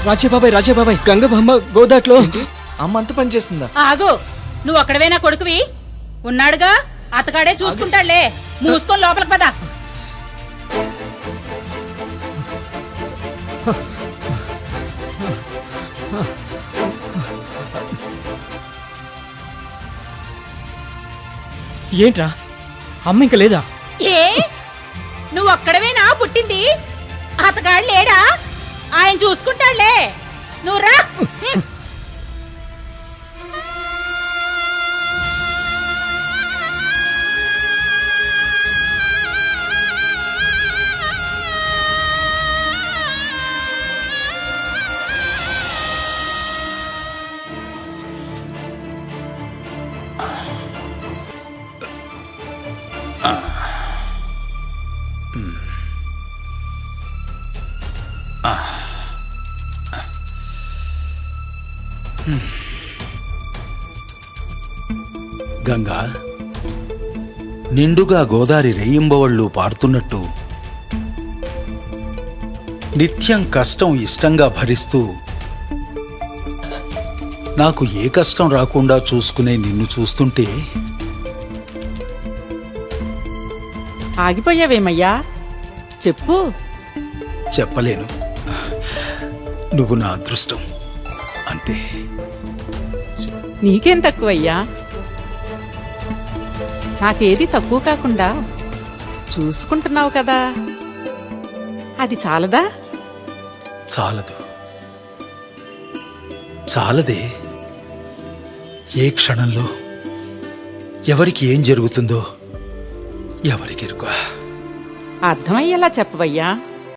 రాజేబాబాయ్ గంగబామ్మ గోదాట్లో అమ్మ అంత పని చేస్తుందా? ఆగు, నువ్వు ఒక్కడవేనా కొడుకువి? ఉన్నాడుగా అతగాడే చూసుకుంటాడులే. మూసుకొని లోపలికి పద. ఏంట్రా అమ్మ ఇంకా లేదా? ఏ నువ్వు ఒక్కడవేనా పుట్టింది? అతగాడు లేడా? ఆయన చూసుకుంటాడులే. నువ్వు రా. గంగా, నిండుగా గోదారి రేయింబవళ్ళు పారుతున్నట్టు నిత్యం కష్టం ఇష్టంగా భరిస్తూ నాకు ఏ కష్టం రాకుండా చూసుకునే నిన్ను చూస్తుంటే ఆగిపోయావేమయ్యా? చెప్పు. చెప్పలేను. నువ్వు నా అదృష్టం అంతే. నీకేం తక్కువయ్యా? నాకేది తక్కువ కాకుండా చూసుకుంటున్నావు కదా, అది చాలదా? చాలదే. ఏ క్షణంలో ఎవరికి ఏం జరుగుతుందో ఎవరికెరుక. అర్థమయ్యేలా చెప్పవయ్యా.